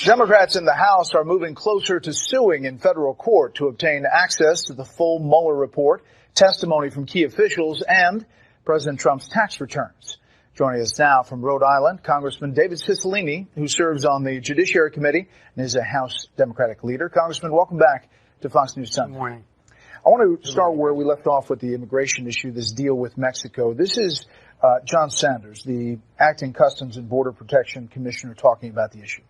Democrats in the House are moving closer to suing in federal court to obtain access to the full Mueller report, testimony from key officials, and President Trump's tax returns. Joining us now from Rhode Island, Congressman David Cicilline, who serves on the Judiciary Committee and is a House Democratic leader. Congressman, welcome back to Fox News Sunday. Good morning. I want to start where we left off with the immigration issue, this deal with Mexico. This is John Sanders, the acting Customs and Border Protection Commissioner, talking about the issue.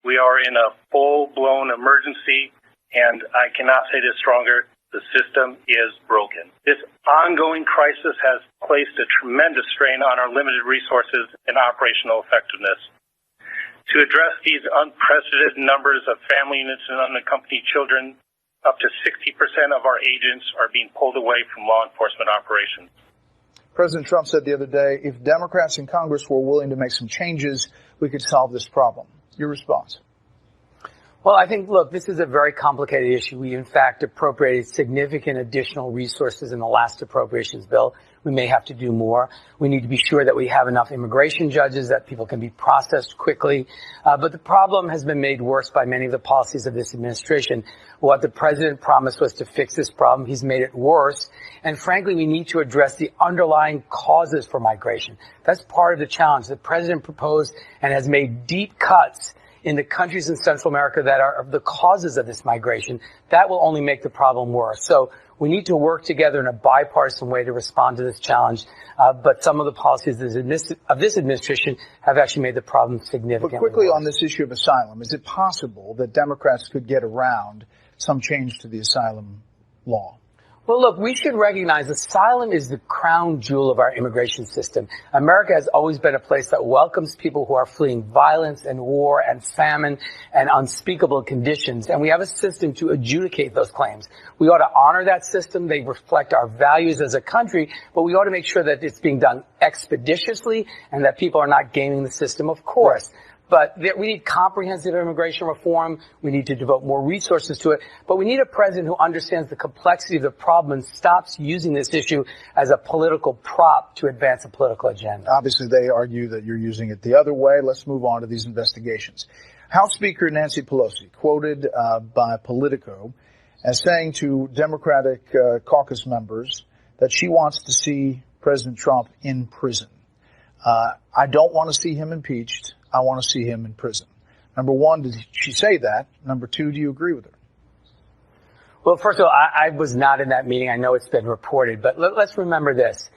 We are in a full-blown emergency, and I cannot say this stronger. The system is broken. This ongoing crisis has placed a tremendous strain on our limited resources and operational effectiveness. To address these unprecedented numbers of family units and unaccompanied children, up to 60% of our agents are being pulled away from law enforcement operations. President Trump said the other day, if Democrats in Congress were willing to make some changes, we could solve this problem. Your response? Well, I think, look, this is a very complicated issue. We, in fact, appropriated significant additional resources in the last appropriations bill. We may have to do more. We need to be sure that we have enough immigration judges, that people can be processed quickly. But the problem has been made worse by many of the policies of this administration. What the president promised was to fix this problem. He's made it worse. And frankly, we need to address the underlying causes for migration. That's part of the challenge. The president proposed and has made deep cuts in the countries in Central America that are the causes of this migration. That will only make the problem worse. So we need to work together in a bipartisan way to respond to this challenge. But some of the policies of this administration have actually made the problem significantly But quickly worse. on this issue of asylum, is it possible that Democrats could get around some change to the asylum law? Well, look, we should recognize asylum is the crown jewel of our immigration system. America has always been a place that welcomes people who are fleeing violence and war and famine and unspeakable conditions. And we have a system to adjudicate those claims. We ought to honor that system. They reflect our values as a country, but we ought to make sure that it's being done expeditiously and that people are not gaming the system, of course. Right. But we need comprehensive immigration reform. We need to devote more resources to it. But we need a president who understands the complexity of the problem and stops using this issue as a political prop to advance a political agenda. Obviously, they argue that you're using it the other way. Let's move on to these investigations. House Speaker Nancy Pelosi, quoted by Politico, as saying to Democratic caucus members that she wants to see President Trump in prison. I don't want to see him impeached. I want to see him in prison. Number one, did she say that? Number two, do you agree with her? Well, first of all, I was not in that meeting. I know it's been reported, but let's remember this.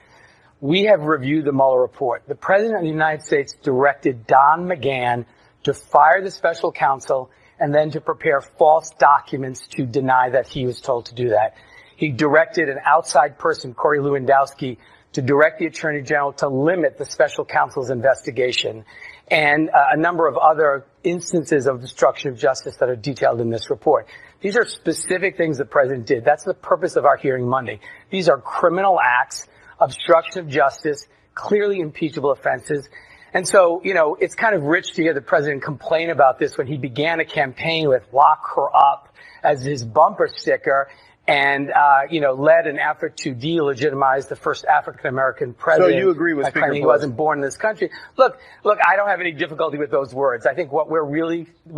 We have reviewed the Mueller report. The President of the United States directed Don McGahn to fire the special counsel and then to prepare false documents to deny that he was told to do that. He directed an outside person, Corey Lewandowski, to direct the Attorney General to limit the special counsel's investigation, and a number of other instances of obstruction of justice that are detailed in this report. These are specific things the president did. That's the purpose of our hearing Monday. These are criminal acts, obstruction of justice, clearly impeachable offenses. And so, it's kind of rich to hear the president complain about this when he began a campaign with "Lock Her Up" as his bumper sticker, and, led an effort to delegitimize the first African-American president. So you agree with Speaker Pelosi? He wasn't born in this country. Look, I don't have any difficulty with those words. I think what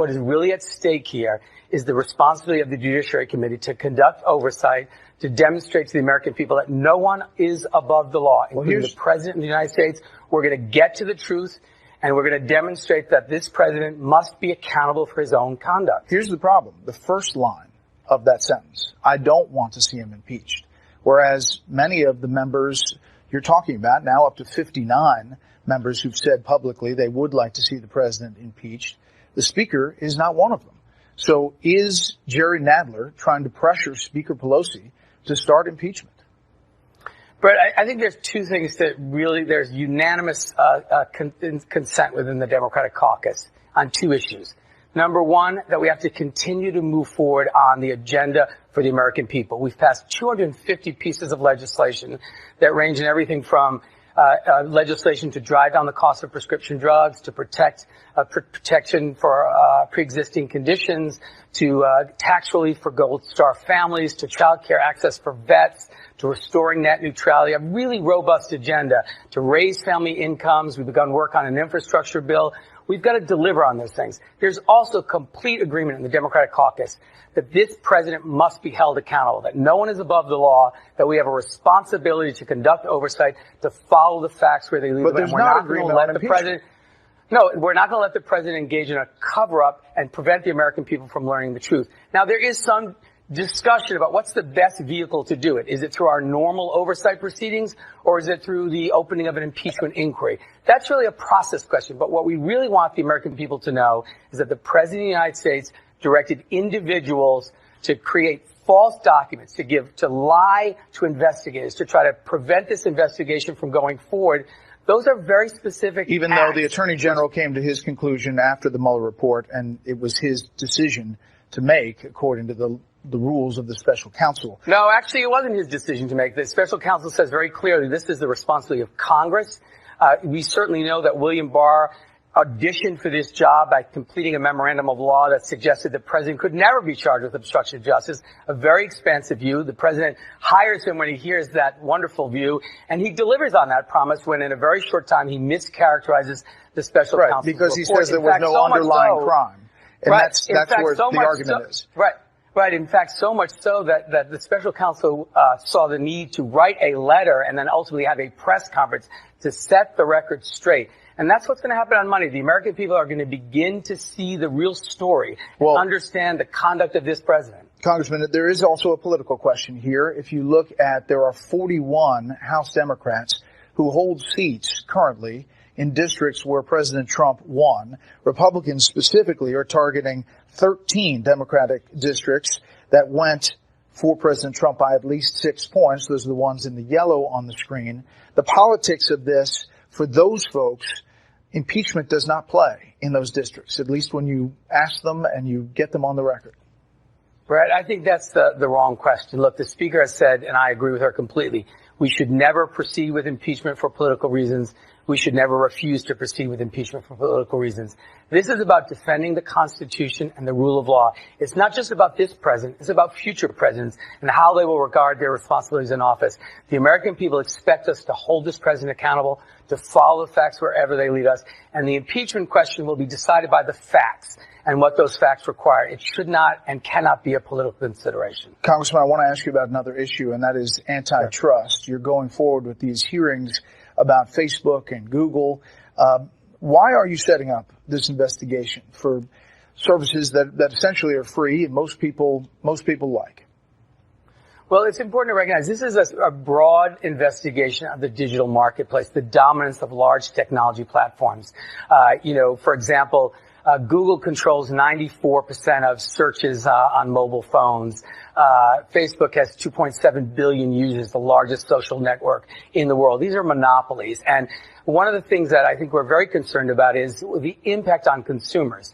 is really at stake here is the responsibility of the Judiciary Committee to conduct oversight, to demonstrate to the American people that no one is above the law, including the President of the United States. We're going to get to the truth, and we're going to demonstrate that this president must be accountable for his own conduct. Here's the problem. The first line of that sentence, I don't want to see him impeached. Whereas many of the members you're talking about, now up to 59 members who've said publicly they would like to see the president impeached, the speaker is not one of them. So is Jerry Nadler trying to pressure Speaker Pelosi to start impeachment? But I think there's two things that really, there's unanimous consent within the Democratic caucus on two issues. Number one, that we have to continue to move forward on the agenda for the American people. We've passed 250 pieces of legislation that range in everything from legislation to drive down the cost of prescription drugs, to protection for pre-existing conditions, to tax relief for Gold Star families, to child care access for vets, to restoring net neutrality, a really robust agenda to raise family incomes. We've begun work on an infrastructure bill. We've got to deliver on those things. There's also complete agreement in the Democratic caucus that this president must be held accountable, that no one is above the law, that we have a responsibility to conduct oversight, to follow the facts where they lead. But there's not agreement on impeachment. No, we're not going to let the president engage in a cover-up and prevent the American people from learning the truth. Now, there is some discussion about what's the best vehicle to do it. Is it through our normal oversight proceedings, or is it through the opening of an impeachment inquiry? That's really a process question. But what we really want the American people to know is that the President of the United States directed individuals to create false documents, to lie to investigators, to try to prevent this investigation from going forward. Those are very specific Even acts. though the Attorney General came to his conclusion after the Mueller report, and it was his decision to make, according to the rules of the special counsel. No, actually, it wasn't his decision to make. The special counsel says very clearly this is the responsibility of Congress. We certainly know that William Barr auditioned for this job by completing a memorandum of law that suggested the president could never be charged with obstruction of justice, a very expansive view. The president hires him when he hears that wonderful view, and he delivers on that promise when in a very short time he mischaracterizes the special counsel's report. Because he says there was no underlying crime. And that's where the argument is. Right. In fact, so much so that the special counsel saw the need to write a letter and then ultimately have a press conference to set the record straight. And that's what's going to happen on Monday. The American people are going to begin to see the real story and understand the conduct of this president. Congressman, there is also a political question here. If you look at, there are 41 House Democrats who hold seats currently in districts where President Trump won. Republicans specifically are targeting 13 Democratic districts that went for President Trump by at least 6 points. Those are the ones in the yellow on the screen. The politics of this, for those folks, impeachment does not play in those districts, at least when you ask them and you get them on the record. Brett, I think that's the wrong question. Look, the Speaker has said, and I agree with her completely, we should never proceed with impeachment for political reasons. We should never refuse to proceed with impeachment for political reasons. This is about defending the Constitution and the rule of law. It's not just about this president. It's about future presidents and how they will regard their responsibilities in office. The American people expect us to hold this president accountable, to follow the facts wherever they lead us. And the impeachment question will be decided by the facts and what those facts require. It should not and cannot be a political consideration. Congressman, I want to ask you about another issue, and that is antitrust. You're going forward with these hearings about Facebook and Google. Why are you setting up this investigation for services that essentially are free and most people like? Well, it's important to recognize this is a broad investigation of the digital marketplace, the dominance of large technology platforms. For example, Google controls 94% of searches on mobile phones. Facebook has 2.7 billion users, the largest social network in the world. These are monopolies. And one of the things that I think we're very concerned about is the impact on consumers.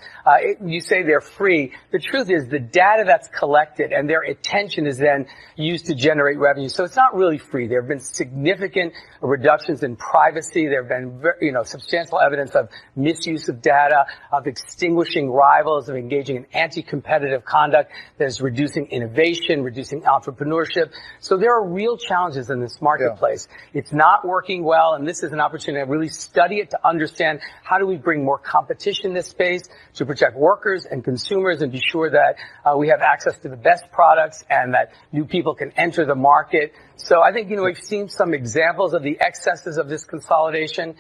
You say they're free. The truth is the data that's collected and their attention is then used to generate revenue. So it's not really free. There have been significant reductions in privacy. There have been, substantial evidence of misuse of data, of extinguishing rivals, of engaging in anti-competitive conduct that is reducing innovation, reducing entrepreneurship. So there are real challenges in this marketplace. Yeah. It's not working well, and this is an opportunity to really study it, to understand how do we bring more competition in this space to protect workers and consumers and be sure that we have access to the best products and that new people can enter the market. So I think, we've seen some examples of the excesses of this consolidation.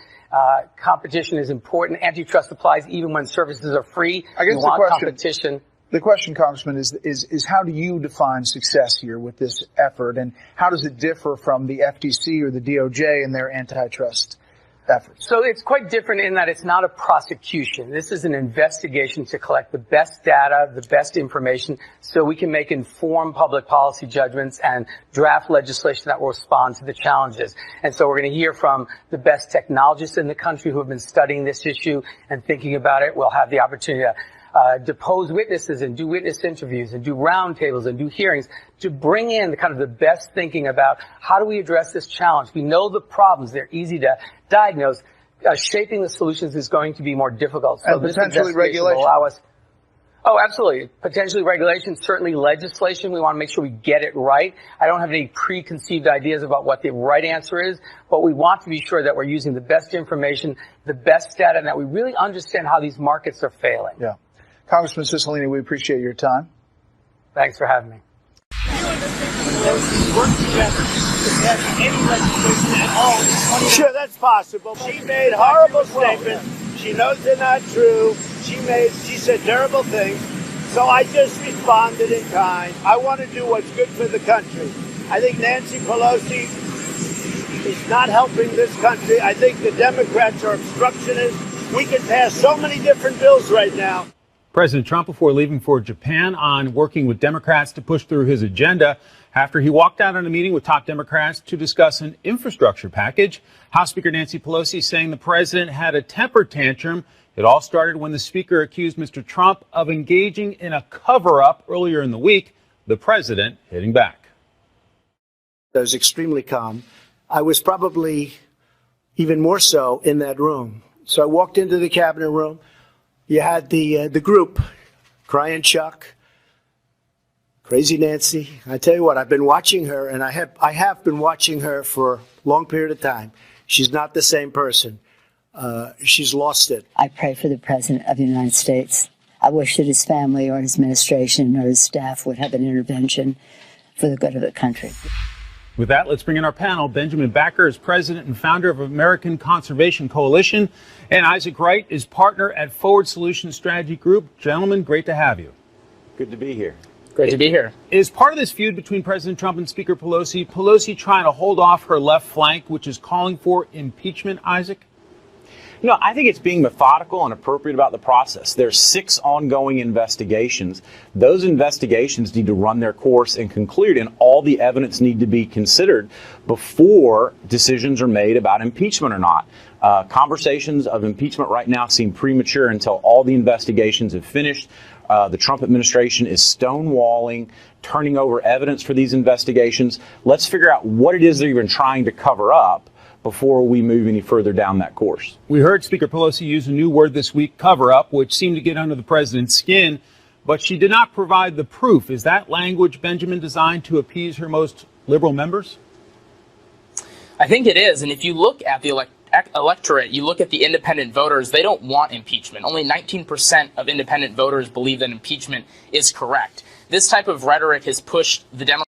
Competition is important. Antitrust applies even when services are free. I guess competition. The question, Congressman, is how do you define success here with this effort, and how does it differ from the FTC or the DOJ and their antitrust efforts? So it's quite different in that it's not a prosecution. This is an investigation to collect the best data, the best information, so we can make informed public policy judgments and draft legislation that will respond to the challenges. And so we're going to hear from the best technologists in the country who have been studying this issue and thinking about it. We'll have the opportunity to depose witnesses and do witness interviews and do roundtables and do hearings to bring in the best thinking about how do we address this challenge. We know the problems. They're easy to diagnose. Shaping the solutions is going to be more difficult. So and potentially regulation. Oh, absolutely. Potentially regulation, certainly legislation. We want to make sure we get it right. I don't have any preconceived ideas about what the right answer is, but we want to be sure that we're using the best information, the best data, and that we really understand how these markets are failing. Yeah. Congressman Cicilline, we appreciate your time. Thanks for having me. Sure, that's possible. She made horrible statements. She knows they're not true. She said terrible things. So I just responded in kind. I want to do what's good for the country. I think Nancy Pelosi is not helping this country. I think the Democrats are obstructionists. We can pass so many different bills right now. President Trump, before leaving for Japan, on working with Democrats to push through his agenda after he walked out on a meeting with top Democrats to discuss an infrastructure package. House Speaker Nancy Pelosi saying the president had a temper tantrum. It all started when the speaker accused Mr. Trump of engaging in a cover-up earlier in the week, the president hitting back. I was extremely calm. I was probably even more so in that room. So I walked into the cabinet room. You had the group, Crying Chuck, Crazy Nancy. I tell you what, I've been watching her, and I have been watching her for a long period of time. She's not the same person. She's lost it. I pray for the President of the United States. I wish that his family or his administration or his staff would have an intervention for the good of the country. With that, let's bring in our panel. Benjamin Backer is president and founder of American Conservation Coalition, and Isaac Wright is partner at Forward Solutions Strategy Group. Gentlemen, great to have you. Good to be here. Great to be here. Is part of this feud between President Trump and Speaker Pelosi trying to hold off her left flank, which is calling for impeachment, Isaac? No, I think it's being methodical and appropriate about the process. There's 6 ongoing investigations. Those investigations need to run their course and conclude, and all the evidence need to be considered before decisions are made about impeachment or not. Conversations of impeachment right now seem premature until all the investigations have finished. The Trump administration is stonewalling, turning over evidence for these investigations. Let's figure out what it is they're even trying to cover up before we move any further down that course. We heard Speaker Pelosi use a new word this week, cover-up, which seemed to get under the president's skin, but she did not provide the proof. Is that language, Benjamin, designed to appease her most liberal members? I think it is, and if you look at the electorate, you look at the independent voters, they don't want impeachment. Only 19% of independent voters believe that impeachment is correct. This type of rhetoric has pushed the Democrats